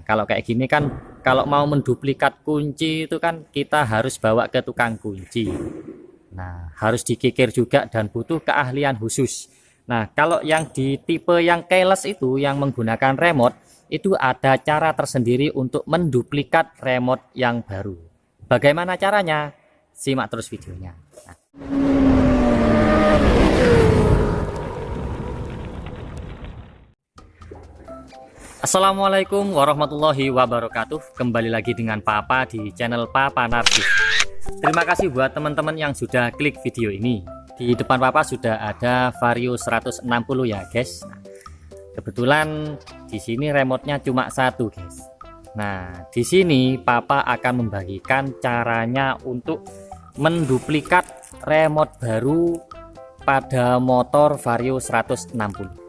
kalau kayak gini kan, kalau mau menduplikat kunci itu kan kita harus bawa ke tukang kunci. Nah, harus dikikir juga dan butuh keahlian khusus. Nah, kalau yang di tipe yang keyless itu yang menggunakan remote, itu ada cara tersendiri untuk menduplikat remote yang baru. Bagaimana caranya? Simak terus videonya. Nah. Assalamualaikum warahmatullahi wabarakatuh. Kembali lagi dengan Papa di channel Papa Narsis. Terima kasih buat teman-teman yang sudah klik video ini. Di depan Papa sudah ada Vario 160 ya guys. Kebetulan di sini remote-nya cuma satu guys. Nah, di sini Papa akan membagikan caranya untuk menduplikat remote baru pada motor Vario 160.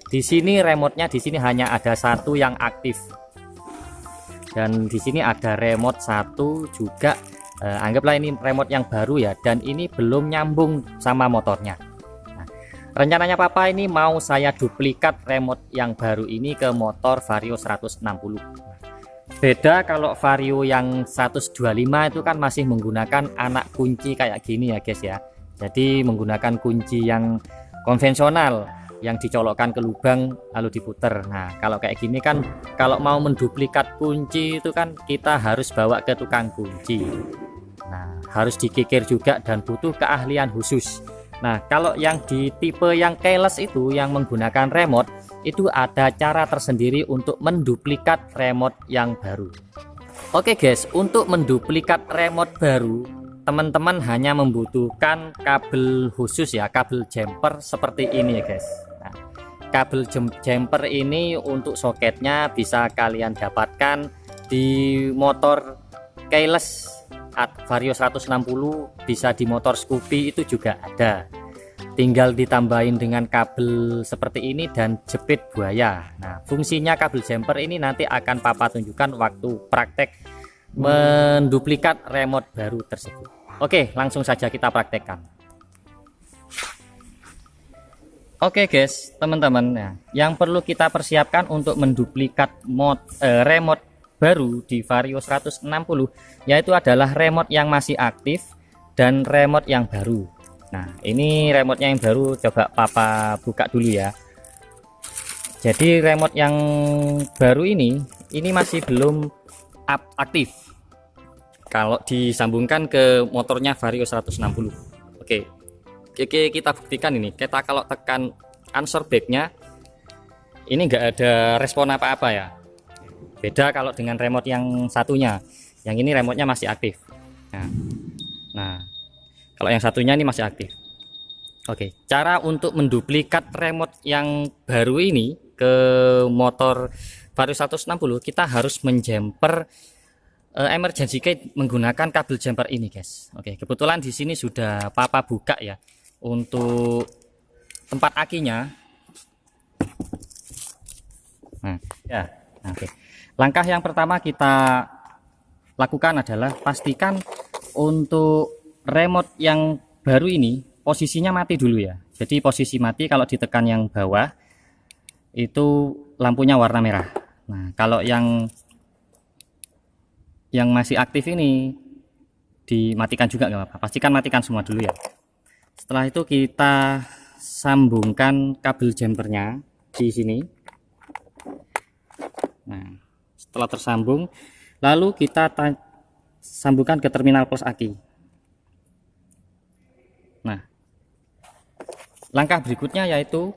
Di sini remote-nya di sini hanya ada satu yang aktif. Dan di sini ada remote satu juga. Anggaplah ini remote yang baru ya, dan ini belum nyambung sama motornya. Nah, rencananya Papa ini mau saya duplikat remote yang baru ini ke motor Vario 160. Beda kalau Vario yang 125 itu kan masih menggunakan anak kunci kayak gini ya guys ya. Jadi menggunakan kunci yang konvensional yang dicolokkan ke lubang lalu diputer. Nah, kalau kayak gini kan, kalau mau menduplikat kunci itu kan kita harus bawa ke tukang kunci. Nah, harus dikikir juga dan butuh keahlian khusus. Nah, kalau yang di tipe yang keyless itu yang menggunakan remote, itu ada cara tersendiri untuk menduplikat remote yang baru. Oke guys, untuk menduplikat remote baru, teman-teman hanya membutuhkan kabel khusus ya, kabel jumper seperti ini ya guys. Nah, kabel jumper ini untuk soketnya bisa kalian dapatkan di motor keyless Vario 160, bisa di motor Scoopy itu juga ada. Tinggal ditambahin dengan kabel seperti ini dan jepit buaya. Nah, fungsinya kabel jumper ini nanti akan Papa tunjukkan waktu praktek menduplikat remote baru tersebut. Oke, langsung saja kita praktekkan. Oke guys, teman-teman, ya, yang perlu kita persiapkan untuk menduplikat remote baru di Vario 160 yaitu adalah remote yang masih aktif dan remote yang baru. Nah, ini remote-nya yang baru, coba Papa buka dulu ya. Jadi remote yang baru ini masih belum aktif kalau disambungkan ke motornya Vario 160. Oke, kita buktikan ini. Kita kalau tekan answer back-nya ini enggak ada respon apa-apa ya. Beda kalau dengan remote yang satunya. Yang ini remote-nya masih aktif. Nah, kalau yang satunya ini masih aktif. Oke, cara untuk menduplikat remote yang baru ini ke motor Vario 160, kita harus menjumper emergency key menggunakan kabel jumper ini guys. Oke, kebetulan di sini sudah Papa buka ya untuk tempat akinya. Nah, ya, oke. Langkah yang pertama kita lakukan adalah pastikan untuk remote yang baru ini posisinya mati dulu ya. Jadi posisi mati kalau ditekan yang bawah itu lampunya warna merah. Nah, kalau yang masih aktif ini dimatikan juga nggak apa-apa. Pastikan matikan semua dulu ya. Setelah itu kita sambungkan kabel jumpernya di sini. Nah, setelah tersambung, lalu kita sambungkan ke terminal plus aki. Nah, langkah berikutnya yaitu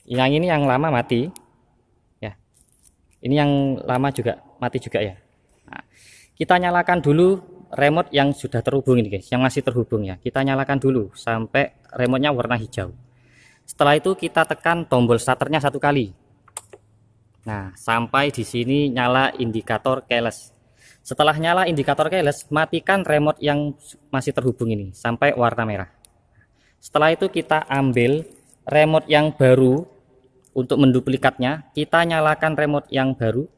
yang ini yang lama mati ya, ini yang lama juga mati juga ya. Nah, kita nyalakan dulu remote yang sudah terhubung ini guys, yang masih terhubung ya, kita nyalakan dulu sampai remote-nya warna hijau. Setelah itu kita tekan tombol starternya satu kali. Nah, sampai di sini nyala indikator keyless. Setelah nyala indikator keyless, matikan remote yang masih terhubung ini sampai warna merah. Setelah itu kita ambil remote yang baru untuk menduplikatnya, kita nyalakan remote yang baru.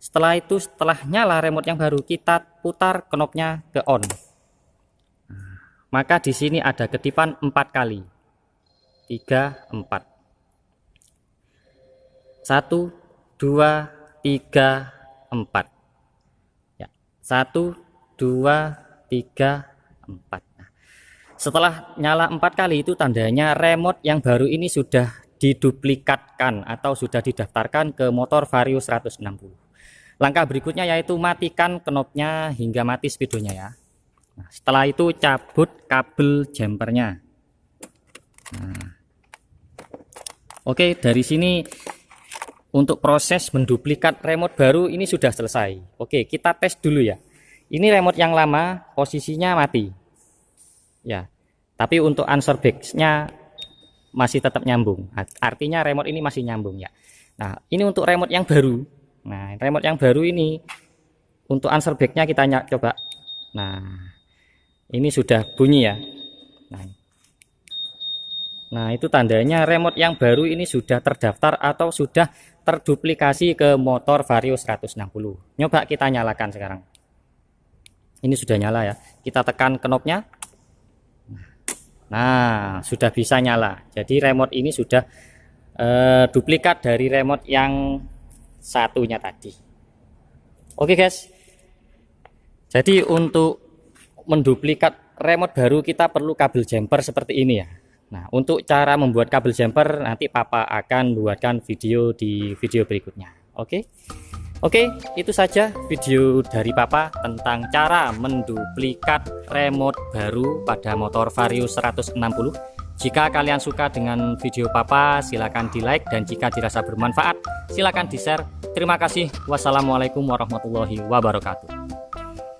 Setelah itu, setelah nyala remote yang baru, kita putar knopnya ke on. Maka di sini ada ketipan 4 kali. 3, 4. 1, 2, 3, 4 ya. 1, 2, 3, 4. Nah, setelah nyala 4 kali itu tandanya remote yang baru ini sudah diduplikatkan atau sudah didaftarkan ke motor Vario 160. Langkah berikutnya yaitu matikan knopnya hingga mati speedonya ya. Nah, setelah itu cabut kabel jumpernya. Nah, oke, dari sini untuk proses menduplikat remote baru ini sudah selesai. Oke, kita tes dulu ya. Ini remote yang lama posisinya mati ya, tapi untuk answer box-nya masih tetap nyambung. Artinya remote ini masih nyambung ya. Nah, ini untuk remote yang baru. Nah, remote yang baru ini untuk answer box-nya kita coba. Nah, ini sudah bunyi ya. Nah, itu tandanya remote yang baru ini sudah terdaftar atau sudah terduplikasi ke motor Vario 160. Nyoba kita nyalakan sekarang. Ini sudah nyala ya. Kita tekan knopnya. Nah, sudah bisa nyala. Jadi remote ini sudah duplikat dari remote yang satunya tadi. Oke guys. Jadi untuk menduplikat remote baru kita perlu kabel jumper seperti ini ya. Nah, untuk cara membuat kabel jumper nanti Papa akan buatkan video di video berikutnya. Oke. Oke, itu saja video dari Papa tentang cara menduplikat remote baru pada motor Vario 160. Jika kalian suka dengan video Papa, silakan di like, dan jika dirasa bermanfaat, silakan di share. Terima kasih. Wassalamualaikum warahmatullahi wabarakatuh.